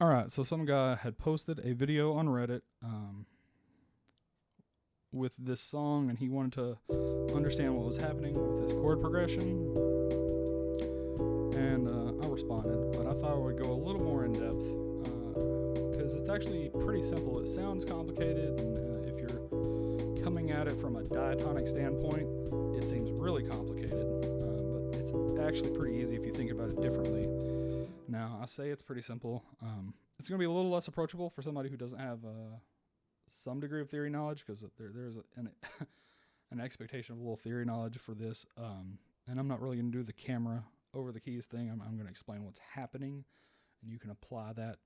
All right, so some guy had posted a video on Reddit with this song, and he wanted to understand what was happening with this chord progression. And I responded, but I thought I would go a little more in depth because it's actually pretty simple. It sounds complicated, and if you're coming at it from a diatonic standpoint, it seems really complicated, but it's actually pretty easy if you think about it differently. Now, I say it's pretty simple. It's going to be a little less approachable for somebody who doesn't have some degree of theory knowledge, because there's an expectation of a little theory knowledge for this. And I'm not really going to do the camera over the keys thing. I'm going to explain what's happening, and you can apply that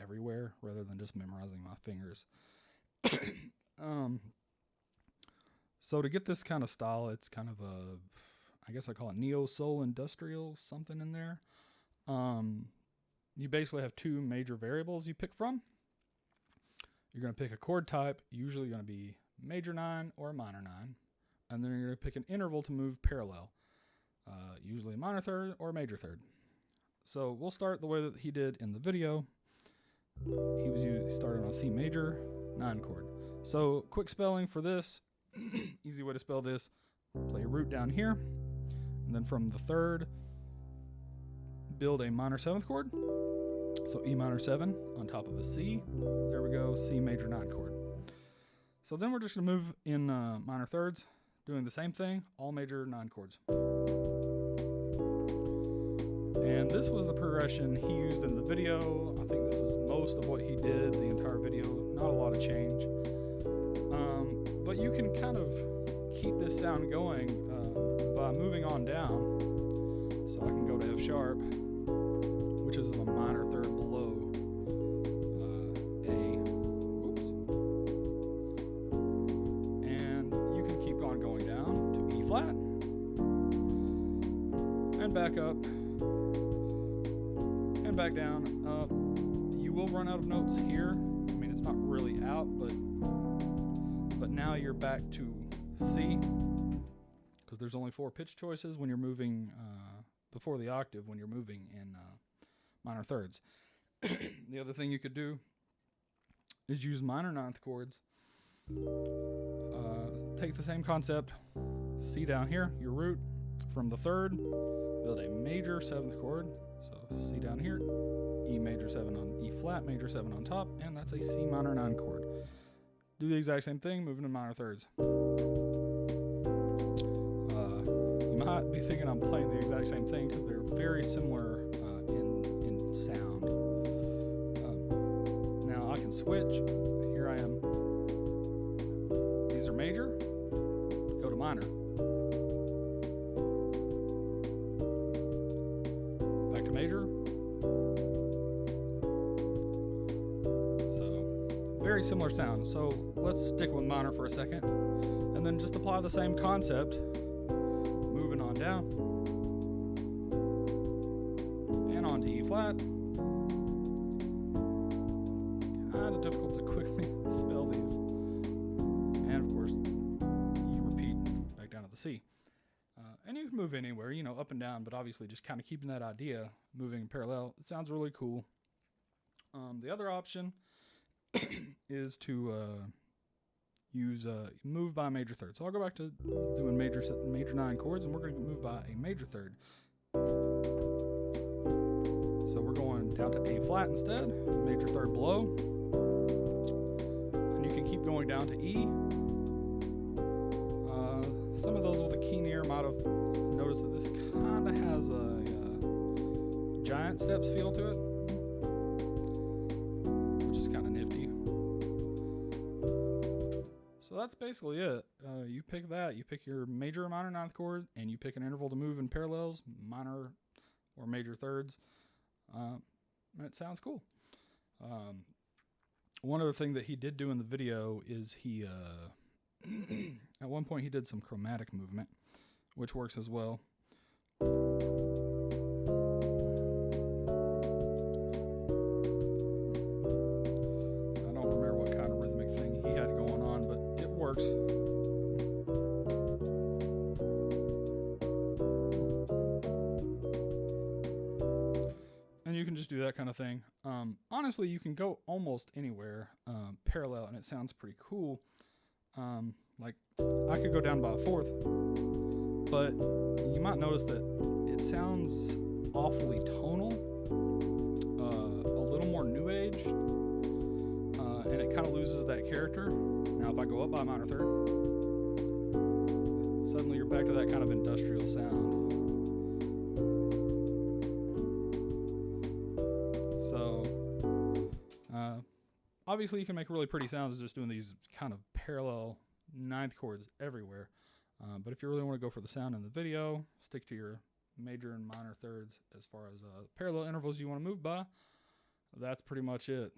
everywhere rather than just memorizing my fingers. So to get this kind of style, it's kind of I guess I call it neo-soul industrial something in there. You basically have two major variables you pick from. You're going to pick a chord type, usually going to be major 9 or minor 9, and then you're going to pick an interval to move parallel, usually a minor third or a major third. So we'll start the way that he did in the video. He started on a C major 9 chord. So quick spelling for this, easy way to spell this, play a root down here, and then from the third, build a minor 7th chord. So E minor 7 on top of a C. There we go, C major 9 chord. So then we're just going to move in minor thirds, doing the same thing, all major 9 chords. And this was the progression he used in the video. I think this was most of what he did, the entire video. Not a lot of change. But you can kind of keep this sound going by moving on down. So I can go to F sharp, which is a minor third below A. Whoops. And you can keep on going down to E flat and back up and back down. You will run out of notes here. I mean, it's not really out, but now you're back to C, because there's only 4 pitch choices when you're moving before the octave, when you're moving in minor thirds. The other thing you could do is use minor 9th chords. Take the same concept, C down here, your root, from the third, build a major 7th chord. So C down here, E major 7 on E flat, major 7 on top, and that's a C minor 9 chord. Do the exact same thing, moving in minor thirds. You might be thinking I'm playing the exact same thing because they're very similar in sound. Now I can switch. Here I am. These are major. Go to minor. Back to major. So very similar sound. So let's stick with minor for a second, and then just apply the same concept. Moving on down and on to E flat. Kind of difficult to quickly spell these. And of course, you repeat back down to the C. And you can move anywhere, up and down, but obviously just kind of keeping that idea moving in parallel. It sounds really cool. The other option is to use move by a major third. So I'll go back to doing major 9 chords, and we're going to move by a major third. So we're going down to A flat instead, major third below, and you can keep going down to E. Some of those with a keen ear might have noticed that this kind of has a giant steps feel to it, which is kind of nifty. So that's basically it. You pick that. You pick your major or minor 9th chord, and you pick an interval to move in parallels, minor or major thirds. And it sounds cool. One other thing that he did do in the video is he, at one point he did some chromatic movement, which works as well. that kind of thing. Honestly, you can go almost anywhere parallel, and it sounds pretty cool. Like I could go down by a fourth, but you might notice that it sounds awfully tonal, a little more new age, and it kind of loses that character. Now, if I go up by a minor third, suddenly you're back to that kind of industrial sound. So, obviously you can make really pretty sounds just doing these kind of parallel ninth chords everywhere. But if you really want to go for the sound in the video, stick to your major and minor thirds as far as parallel intervals you want to move by. That's pretty much it.